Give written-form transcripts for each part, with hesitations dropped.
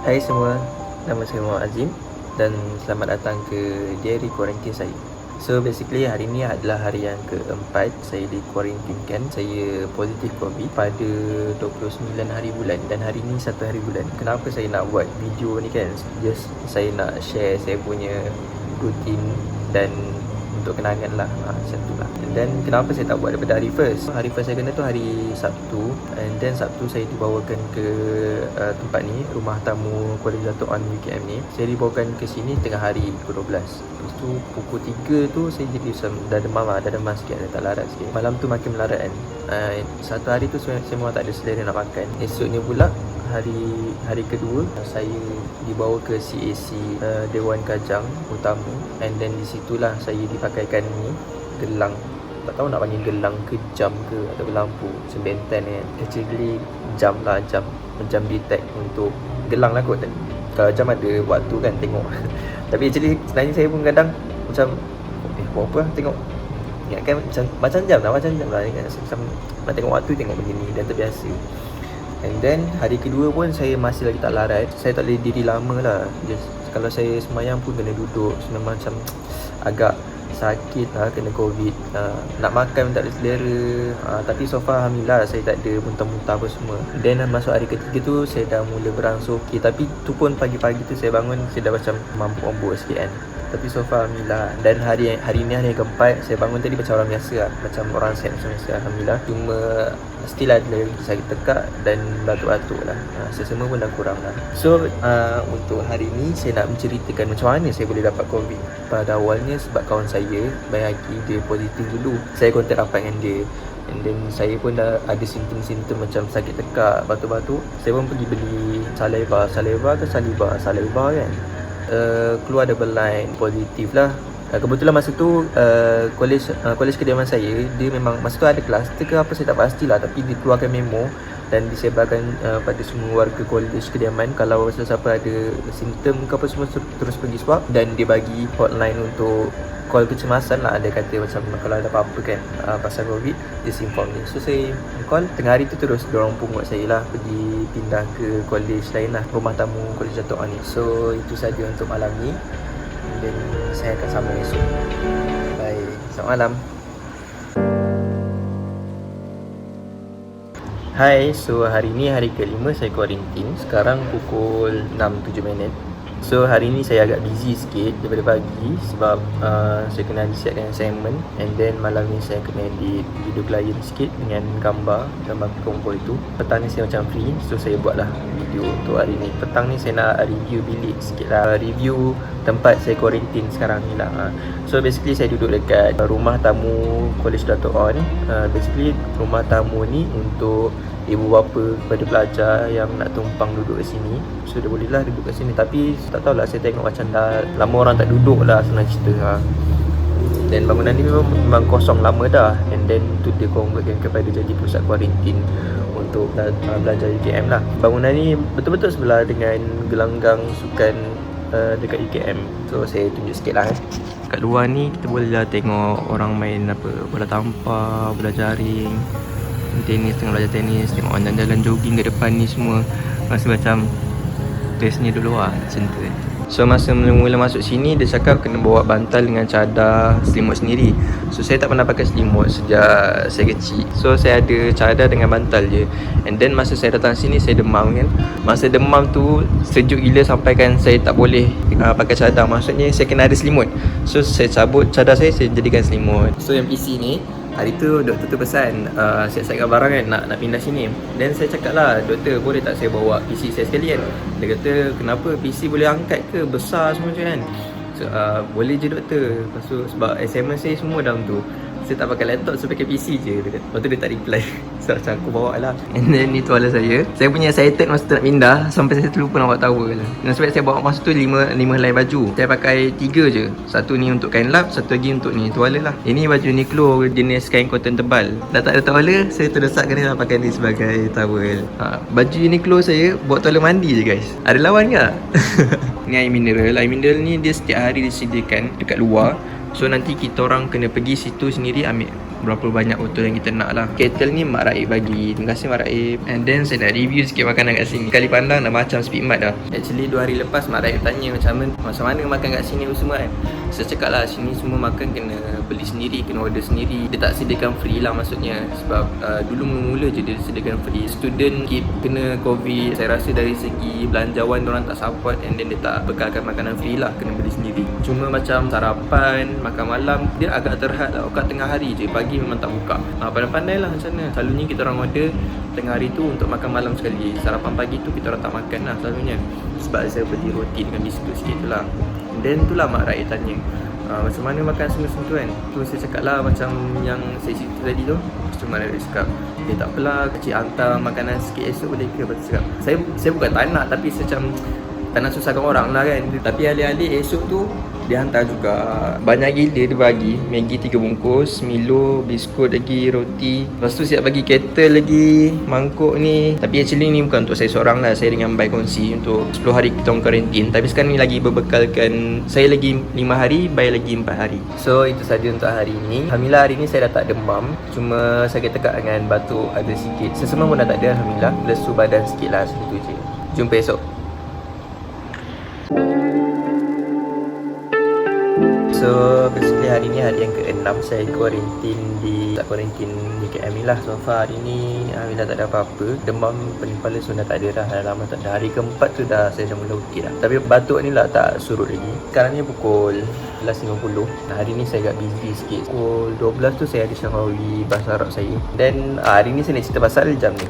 Hai semua, nama saya Muhammad Azim dan selamat datang ke diary kuarantin saya. So basically hari ni adalah hari yang keempat saya dikuarantinkan. Saya positif COVID pada 29 hari bulan dan hari ni 1 hari bulan. Kenapa saya nak buat video ni kan? Just saya nak share saya punya rutin dan untuk kenangan lah, macam tu lah. Dan kenapa saya tak buat daripada hari first? Hari first saya kena tu hari Sabtu, and then Sabtu saya dibawakan ke tempat ni, rumah tamu Kuala Jatuh On UKM ni. Saya dibawakan ke sini tengah hari pukul 12. Lepas tu pukul 3 tu saya jadi macam dah demam sikit, dah tak larat sikit. Malam tu makin melarat kan. Satu hari tu saya memang tak ada selera nak makan. Esoknya pula hari kedua saya dibawa ke CAC Dewan Kajang Utama, and then di situlah saya dipakaikan ni gelang. Tak tahu nak panggil gelang ke jam ke atau lampu macam benten kan. Actually jam macam detect untuk gelang lah kot. Kalau jam ada waktu kan tengok. Tapi actually sebenarnya saya pun kadang macam buat apa lah tengok. Ingatkan macam jam lah macam nak tengok waktu, tengok begini dan terbiasa. And then hari kedua pun saya masih lagi tak larat. Saya tak boleh diri lama lah. Kalau saya semayang pun kena duduk. Memang macam agak sakit lah, kena COVID. Nak makan pun tak ada selera. Tapi so far alhamdulillah saya tak ada muntah-muntah apa semua. Then masuk hari ketiga tu saya dah mula berangsur okey. Tapi tu pun pagi-pagi tu saya bangun saya dah macam mampu sikit kan. Tapi so far alhamdulillah. Dan hari ni hari yang keempat saya bangun tadi macam orang biasa lah. Macam orang sihat macam biasa alhamdulillah. Cuma still ada lagi sakit tekak dan batuk-batuk lah. Sesama pun dah kurang lah. So untuk hari ni saya nak menceritakan macam mana saya boleh dapat COVID. Pada awalnya sebab kawan saya Bayaki dia positif dulu. Saya kontak rapat dengan dia. And then saya pun dah ada simptom-simptom macam sakit tekak, batuk-batuk. Saya pun pergi beli saliva kan. Keluar double line positif lah. Kebetulan masa tu kolej kediaman saya dia memang masa tu ada kluster ke apa saya tak pastilah, tapi dikeluarkan memo dan disebarkan pada semua warga kolej kediaman kalau sesiapa ada simptom ke apa semua terus pergi swab, dan dia bagi hotline untuk call kecemasan lah. Ada kata macam kalau ada apa-apa kan pasal COVID, just inform ni. So saya call tengah hari tu, terus diorang pungut saya lah pergi pindah ke kolej lain lah, rumah tamu Kuala Jatuh On ni. So itu saja untuk malam ni, dan saya akan sambung esok. Bye, selamat malam. Hai, so hari ni hari kelima saya kuarantin. Sekarang pukul 6.07. So hari ni saya agak busy sikit daripada pagi sebab saya kena siapkan assignment, and then malam ni saya kena edit video klien sikit dengan gambar kompor itu. Petang ni saya macam free, so saya buatlah video untuk hari ni. Petang ni saya nak review bilik sikit lah, review tempat saya kuarantin sekarang ni lah. So basically saya duduk dekat rumah tamu College Dato' On. Basically rumah tamu ni untuk ibu bapa kepada pelajar yang nak tumpang duduk kat sini. So dia bolehlah duduk kat sini, tapi tak tahulah, saya tengok macam dah lama orang tak duduk lah senang cerita. Dan bangunan ni memang kosong lama dah, and then tu dia convertkan kepada jadi pusat kuarantin untuk belajar UKM lah. Bangunan ni betul-betul sebelah dengan gelanggang sukan dekat UKM. So saya tunjuk sikit lah kat luar ni kita bolehlah tengok orang main bola tampar, bola jaring, tenis, tengah belajar tenis, tengok orang jalan jogging kat depan ni semua. Rasa macam bestnya dulu lah macam tu. So masa mula masuk sini dia cakap kena bawa bantal dengan cadar selimut sendiri. So saya tak pernah pakai selimut sejak saya kecil. So saya ada cadar dengan bantal je. And then masa saya datang sini saya demam kan. Masa demam tu sejuk gila sampai kan saya tak boleh pakai cadar. Maksudnya saya kena ada selimut. So saya cabut cadar saya jadikan selimut. So yang PC ni hari tu doktor tu pesan siap-siapkan barang kan nak pindah sini. Dan saya cakap lah, doktor boleh tak saya bawa PC saya sekalian? Dia kata kenapa, PC boleh angkat ke, besar semua je kan? So, boleh je doktor. Lepas tu sebab assignment saya semua dalam tu, saya tak pakai laptop, saya pakai PC je. Lepas tu dia tak reply. So macam aku bawa lah. And then ni tuala saya punya excited masa tu nak pindah sampai saya terlupa nak buat towel lah. Dan sebab saya bawa masa tu 5 helai baju, saya pakai 3 je. Satu ni untuk kain lap, satu lagi untuk ni tuala lah. Ini baju Uniqlo jenis kain cotton tebal. Dah tak ada tuala, saya terdesakkan dia pakai ni sebagai towel. Baju Uniqlo saya buat tuala mandi je guys. Ada lawan ke? Ni air mineral. Air mineral ni dia setiap hari disediakan dekat luar. So nanti kita orang kena pergi situ sendiri ambil berapa banyak botol yang kita nak lah. Kettle ni Mak Raib bagi. Terima kasih Mak Raib. And then saya nak review sikit makanan kat sini. Kali pandang dah macam Speedmart dah. Actually 2 hari lepas Mak Raib tanya macam mana makan kat sini semua kan. Saya cakap lah sini semua makan kena beli sendiri, kena order sendiri. Dia tak sediakan free lah maksudnya. Sebab dulu mula-mula je dia sediakan free. Student kena COVID. Saya rasa dari segi belanjawan diorang tak support. And then dia tak bekalkan makanan free lah, kena beli sendiri. Cuma macam sarapan, makan malam dia agak terhad lah. Kat tengah hari je, pagi memang tak buka. Pandai-pandai lah macam mana. Selalunya kita orang order tengah hari tu untuk makan malam sekali. Sarapan pagi tu kita orang tak makan lah selalunya. Sebab saya beli roti dengan biskut sikit tu lah. Then tu lah Mak Raib tanya macam mana makan sentuh-sentuh kan. Tu saya cakap lah macam yang saya cerita tadi tu. Cuma Mak Raib cakap tak apalah, kecil hantar makanan sikit esok boleh ke. Lepas tu cakap saya bukan tak nak, tapi saya macam tak nak susahkan orang lah kan. Tapi alih-alih esok tu dia hantar juga. Banyak gila dia bagi. Maggi 3 bungkus, Milo, biskut lagi, roti. Lepas tu siap bagi kettle lagi, mangkuk ni. Tapi actually ni bukan untuk saya seorang lah. Saya dengan Bai kongsi untuk 10 hari kita orang karantin. Tapi sekarang ni lagi berbekalkan. Saya lagi 5 hari, Bai lagi 4 hari. So itu saja untuk hari ni. Alhamdulillah hari ni saya dah tak demam. Cuma sakit tekak dengan batuk ada sikit. Sesama pun dah tak ada Alhamdulillah. Lesu badan sikit lah, segitu je. Jumpa esok. So basically hari ni hari yang ke-6 saya kuarantin di KM ni lah. So far hari ni Alhamdulillah tak ada apa-apa. Demam pening kepala so dah tak ada dah. Dah lama tak ada. Hari keempat tu dah saya dah mula okey dah. Tapi batuk ni lah tak surut lagi. Sekarang ni pukul 11.50. Hari ni saya agak busy sikit. Pukul 12 tu saya ada Syafawi bahasa Arab saya. Then hari ni saya nak cerita pasal jam ni.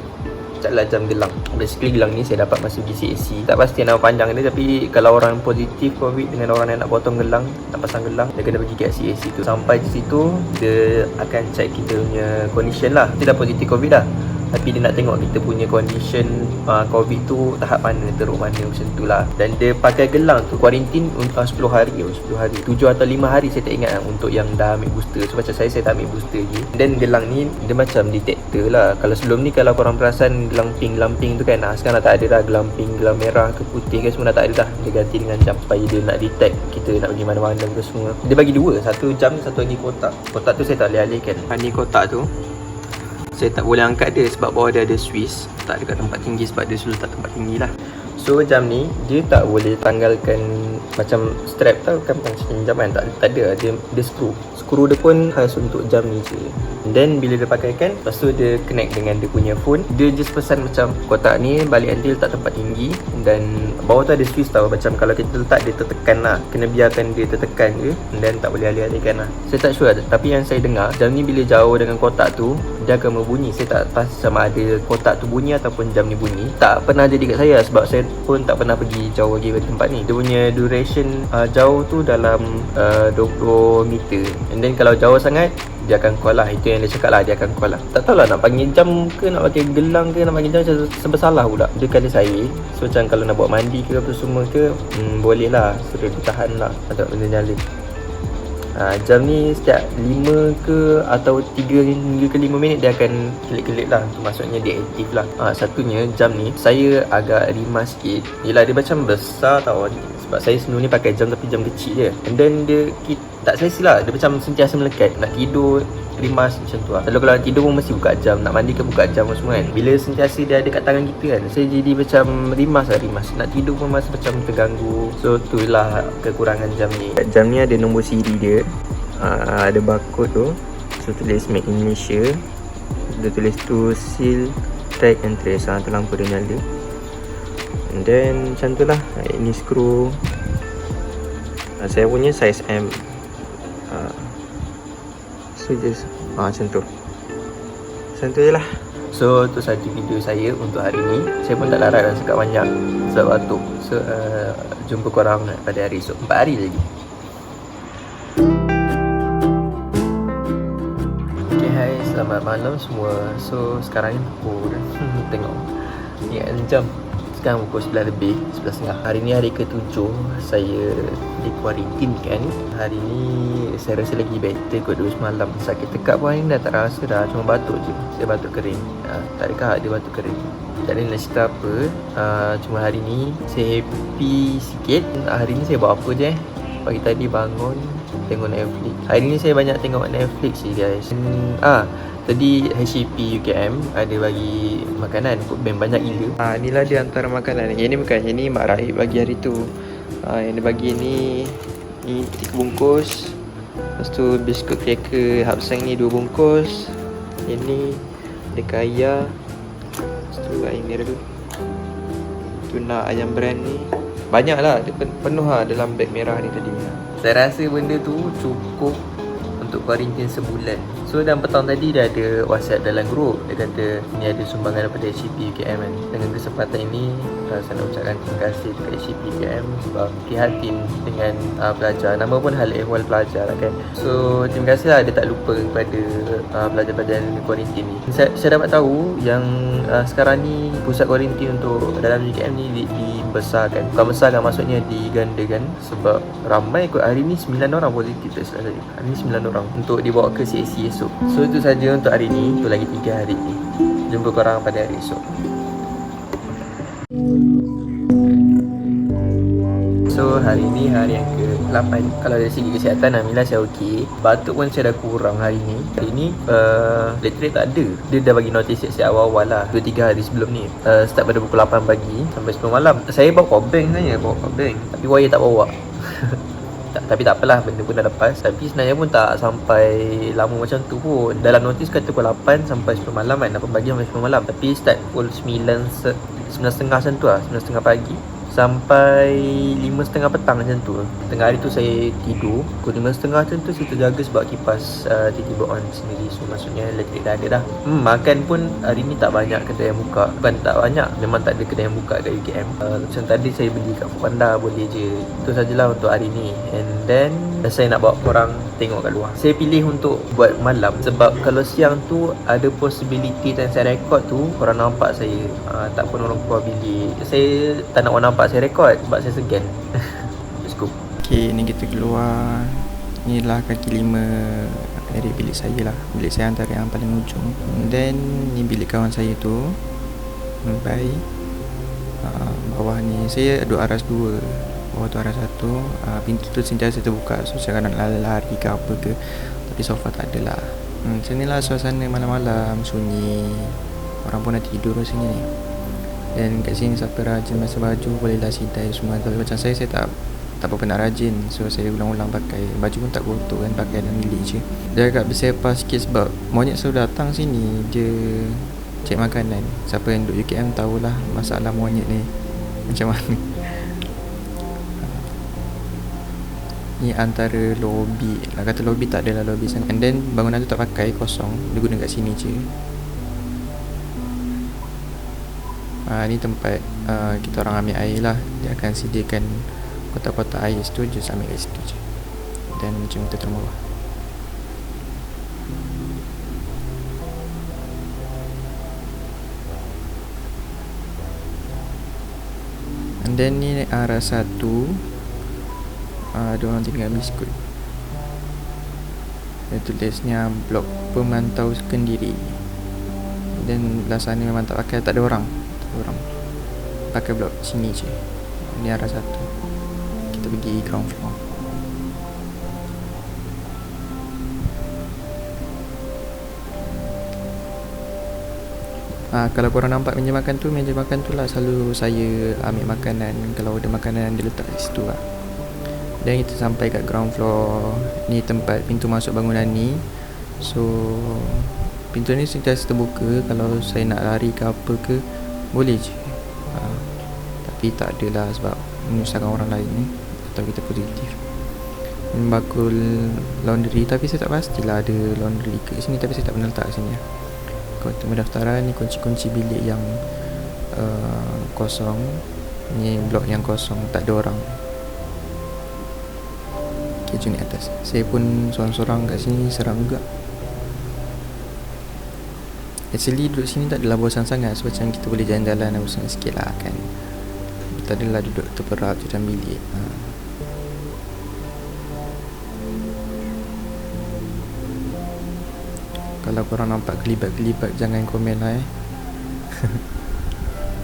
Caklah jam gelang. Basically gelang ni saya dapat masa pergi CAC. Tak pasti nama panjang dia, tapi kalau orang positif COVID dengan orang yang nak potong gelang, nak pasang gelang, dia kena pergi kat CAC tu. Sampai di situ dia akan check kita punya condition lah. Kita dah positif COVID dah, tapi dia nak tengok kita punya condition COVID tu tahap mana, teruk mana, macam tu lah. Dan dia pakai gelang tu kuarantin 10 hari 7 atau 5 hari saya tak ingat lah, untuk yang dah ambil booster. So macam saya tak ambil booster je. Dan gelang ni dia macam detector lah. Kalau sebelum ni kalau korang perasan gelang pink tu kan, sekarang dah tak ada dah gelang pink, gelang merah ke putih ke semua dah tak ada dah. Dia ganti dengan jam supaya dia nak detect kita nak pergi mana-mana ke semua. Dia bagi dua, satu jam, satu lagi kotak. Kotak tu saya tak boleh alihkan. Ni kotak tu saya tak boleh angkat dia sebab bawah dia ada Swiss. Tak dekat tempat tinggi sebab dia selalu tak tempat tinggi lah. So jam ni dia tak boleh tanggalkan macam strap tau kan, macam jam kan, tak ada. Dia skru dia pun khas untuk jam ni je. And then bila dia pakaikan, lepas tu dia connect dengan dia punya phone. Dia just pesan macam kotak ni balik nanti letak tempat tinggi. Dan bawah tu ada Swiss tau. Macam kalau kita letak dia tertekan lah, kena biarkan dia tertekan je. And then tak boleh alih-alihkan lah. Saya tak sure, tapi yang saya dengar jam ni bila jauh dengan kotak tu dia akan berbunyi. Saya tak pasti sama ada kotak tu bunyi ataupun jam ni bunyi. Tak pernah jadi kat saya sebab saya pun tak pernah pergi jauh lagi dari tempat ni. Dia punya duration jauh tu dalam 20 meter. And then kalau jauh sangat dia akan call lah. Itu yang dia cakap lah, dia akan call lah. Tak tahulah nak panggil jam ke, nak pakai gelang ke, nak panggil jam, serba salah pula. Dia kata saya, so macam kalau nak buat mandi ke apa semua ke, boleh lah, suruh ditahan lah atau benda nyalin. Jam ni setiap 5 ke atau 3 hingga ke 5 minit dia akan kelip-kelip lah. Itu maksudnya dia aktif lah. Satunya jam ni saya agak rimas sikit. Yelah dia macam besar tau. Sebab saya sebelum ni pakai jam tapi jam kecil je. And then dia tak selesa lah. Dia macam sentiasa melekat. Nak tidur rimas macam tu lah. Lalu kalau nak tidur pun mesti buka jam. Nak mandi ke buka jam semua kan. Bila sentiasa dia ada kat tangan kita kan, saya jadi macam rimas. Nak tidur pun masih macam terganggu. So tu lah kekurangan jam ni. Kat jam ni ada nombor siri dia. Ada barcode tu. So tulis Made in Malaysia. Dia tulis tu seal, track and trace. Tu lampu dia nyala. And then macam tu lah. Ini skru. Saya punya size M. So just macam tu. Macam tu je lah. So tu saja video saya untuk hari ni. Saya pun tak larat dan cakap banyak sebab batuk. So jumpa korang pada hari esok. 4 hari lagi. Okay, hai, selamat malam semua. So sekarang ni pukul tengok ni jam. Sekarang pukul 11 lebih, 11.30. Hari ni hari ke-7 saya dikuarantin kan. Hari ni saya rasa lagi better kot dulu semalam. Sakit tekak pun hari ni dah tak rasa dah. Cuma batuk je. Saya batuk kering. Tak ada kahak, dia batuk kering. Tak ada nak cerita apa. Cuma hari ni saya happy sikit. Hari ni saya buat apa je. Pagi tadi bangun tengok Netflix. Hari ni saya banyak tengok Netflix sih guys. Tadi HCP UKM ada bagi makanan, food bank banyak gila. Inilah dia antara makanan. Yang ni bukan, yang ni Mak Rahib bagi hari tu. Yang dia bagi ni 3 bungkus. Lepas tu biskut cracker Hapsang ni 2 bungkus. Yang ni ada kaya. Lepas tu air merah tu. Tuna ayam brand ni. Banyak lah, dia penuh lah dalam beg merah ni tadi. Saya rasa benda tu cukup untuk kuarantin sebulan. So dalam petang tadi dia ada WhatsApp dalam grup. Dia kata ni ada sumbangan daripada HCP UKM kan. Dengan kesempatan ini saya nak ucapkan terima kasih dekat HCP UKM sebab prihatin dengan pelajar. Nama pun Hal Ehwal Pelajar lah kan. So terima kasih lah dia tak lupa kepada pelajar-pelajar yang kuarantin ni. Saya dapat tahu yang sekarang ni pusat kuarantin untuk dalam UKM ni dibesarkan. Bukan besarkan, maksudnya digandakan sebab ramai kot. Hari ni 9 orang positif tak salah saya. Hari ni 9 orang untuk dibawa ke CAC esok. So itu saja untuk hari ni. Itu lagi 3 hari ni. Jumpa korang pada hari esok. So hari ni hari yang ke-8. Kalau dari segi kesihatan Alhamdulillah saya okey. Batuk pun saya dah kurang hari ni. Hari ni literally tak ada. Dia dah bagi notis siap-siap awal-awal lah 2-3 hari sebelum ni. Start pada pukul 8 pagi sampai 10 malam. Saya bawa power bank sebenarnya, bawa power bank. Tapi wire tak bawa. Tapi tak apalah, benda pun dah lepas. Tapi sebenarnya pun tak sampai lama macam tu pun. Dalam notis kata pukul 8 sampai 10 malam kan, 8 pagi sampai 10 malam. Tapi start pukul 9.30 macam tu lah, 9.30 pagi sampai 5.30 petang macam tu. Tengah hari tu saya tidur pukul 5.30 macam tu, saya terjaga sebab kipas tiba-tiba on sendiri. So maksudnya elektrik dah ada dah. Makan pun hari ni tak banyak kedai yang buka. Bukan tak banyak, memang tak ada kedai yang buka kat UKM. Macam tadi saya beli kat Foodpanda boleh je. Itu sajalah untuk hari ni. And then saya nak bawa korang tengok kat luar. Saya pilih untuk buat malam sebab kalau siang tu ada possibility time saya rekod tu korang nampak saya tak pun orang keluar bilik. Saya tak nak orang nampak saya rekod sebab saya segan. Let's go. Okay, ni kita keluar. Inilah kaki 5 dari bilik saya lah. Bilik saya antara yang paling ujung. And then ni bilik kawan saya tu. Baik. Bawah ni saya duduk aras 2. Bawah tu aras 1. Pintu tu sentiasa terbuka. So saya nak lari ke apa ke. Tapi so far tak ada lah. Macam ni lah suasana malam-malam. Sunyi. Orang pun dah tidur kat sini ni. Dan kat sini siapa rajin basuh baju bolehlah sidai semua. Tapi macam saya tak apa nak rajin. So saya ulang-ulang pakai. Baju pun tak kotor kan, pakai dalam bilik je. Dia agak bersepah sikit sebab monyet selalu datang sini. Dia cek makanan. Siapa yang duduk UKM tahulah masalah monyet ni macam mana. Ni antara lobby. Nak kata lobby tak adalah lobby sangat. And then bangunan tu tak pakai, kosong. Dia guna kat sini je. Ni tempat kita orang ambil air lah. Dia akan sediakan kotak-kotak air situ, just ambil kat situ je. Dan macam kita turun bawah. And then ni arah 1. Ada orang tinggal biskut. Dia tulisnya blok pemantau sendiri. Dan belah sana memang tak pakai, tak ada orang. Pakai blok sini je. Ni arah 1. Kita pergi ground floor. Kalau korang nampak meja makan tu lah selalu saya ambil makanan. Kalau ada makanan dia letak kat situ lah. Dan kita sampai kat ground floor. Ni tempat pintu masuk bangunan ni. So pintu ni sentiasa terbuka. Kalau saya nak lari ke apa ke boleh je. Tapi tak adalah sebab menyusahkan orang lain atau kita positif. Bakul laundry, tapi saya tak pastilah ada laundry ke sini. Tapi saya tak pernah letak kat sini lah. Kotak pendaftaran ni, kunci-kunci bilik yang kosong. Ni blok yang kosong, tak ada orang. Okay, jom ni atas. Saya pun sorang-sorang kat sini, seram juga. Actually duduk sini tak adalah bosan sangat. So macam kita boleh jalan-jalan dan bosan sikit lah kan. Tak adalah duduk terperap di dalam bilik. Kalau korang nampak kelibat-kelibat jangan komen lah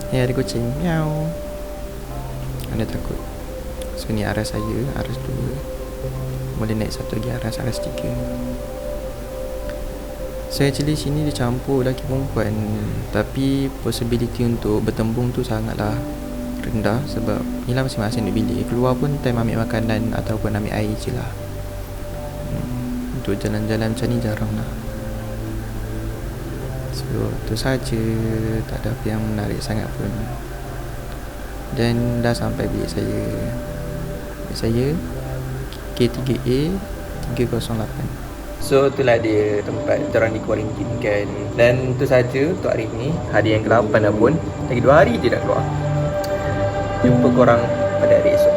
ada kucing miau. Anda takut. So ni arah saya, arah 2. Boleh naik satu lagi RS 3. So actually sini dia campur lelaki perempuan, tapi possibility untuk bertembung tu sangatlah rendah. Sebab ni lah masing-masing duduk bilik. Keluar pun time ambil makanan ataupun ambil air je lah. Untuk jalan-jalan macam ni jarang lah. So tu saja, tak ada apa yang menarik sangat pun. Dan dah sampai bilik saya. Bilik saya K3A 308. So itulah dia tempat kita orang dikuarantinkan. Dan itu saja untuk hari ni, hari yang ke-8 dah pun. Lagi 2 hari je dah keluar. Jumpa korang pada hari esok.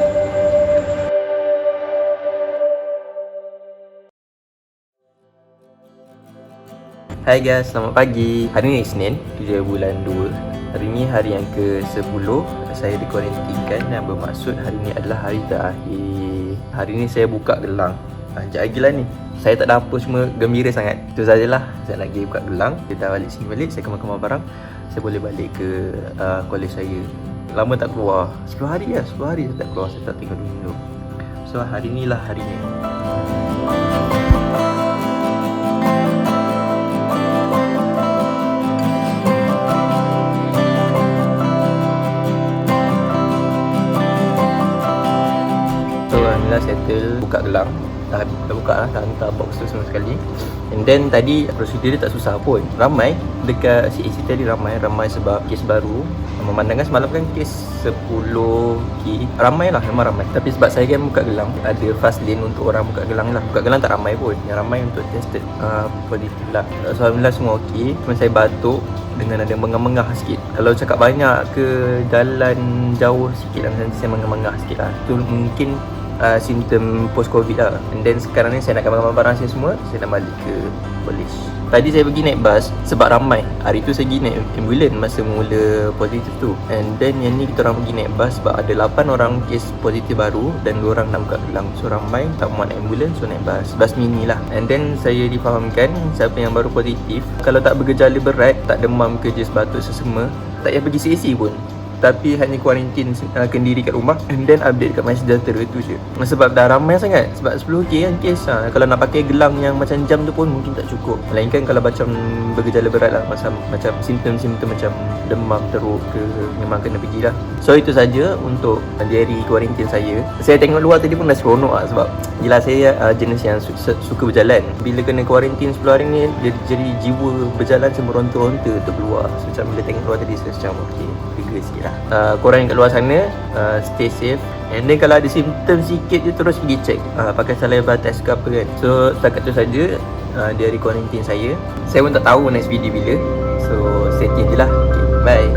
Hai guys, selamat pagi. Hari ni Isnin, 7 bulan 2. Hari ni hari yang ke-10 saya dikuarantinkan, dan bermaksud hari ni adalah hari terakhir. Hari ni saya buka gelang. Sekejap lagi lah ni. Saya tak ada apa, cuma gembira sangat. Itu sajalah. Saya lagi buka gelang. Saya dah balik sini balik. Saya kemas-kemas barang. Saya boleh balik ke kolej saya. Lama tak keluar. 10 hari lah. 10 hari saya tak keluar. Saya tak tengok dulu. So hari ni lah harinya. So inilah settle buka gelang. Dah buka lah, dah hantar box tu semua sekali. And then tadi prosedur dia tak susah pun. Ramai dekat CAC tadi, ramai sebab kes baru. Memandangkan semalam kan kes 10k, ramai lah, memang ramai. Tapi sebab saya kan buka gelang, ada fast lane untuk orang buka gelang lah. Buka gelang tak ramai pun, yang ramai untuk tested positif lah. So alhamdulillah semua ok. Cuma saya batuk dengan ada mengah-mengah sikit. Kalau cakap banyak ke jalan jauh sikit lah, nanti saya mengah-mengah sikit lah. Itu mungkin simptom post-covid lah. And then sekarang ni saya nak gambar barang saya semua. Saya nak balik ke college. Tadi saya pergi naik bas sebab ramai. Hari tu saya pergi naik ambulans masa mula positif tu. And then yang ni kita orang pergi naik bas sebab ada 8 orang kes positif baru dan 2 orang nak buka gelang. So ramai, tak mahu naik ambulans, so naik bas mini lah. And then saya difahamkan siapa yang baru positif, kalau tak bergejala berat, tak demam ke, just batuk sesama, tak payah pergi CAC pun, tapi hanya kuarantin kendiri kat rumah. And then update kat MySejahtera tu je. Sebab dah ramai sangat. Sebab 10k kan kes. Kalau nak pakai gelang yang macam jam tu pun mungkin tak cukup. Melainkan kalau macam bergejala berat lah, macam simptom-simptom macam demam teruk ke, memang kena pergi lah. So itu saja untuk diary kuarantin saya. Saya tengok luar tadi pun dah seronok lah. Sebab yelah saya jenis yang suka berjalan. Bila kena kuarantin 10 hari ni, jadi jiwa berjalan semua ronta-ronta untuk keluar. So macam bila tengok luar tadi, saya macam okay, lega sikit lah. Korang yang kat luar sana, stay safe. And then kalau ada simptom sikit je, terus pergi check, pakai saliva test ke apa kan. So setakat tu saja diary kuarantin saya. Saya pun tak tahu next video bila. So stay tune je lah. Okay, bye.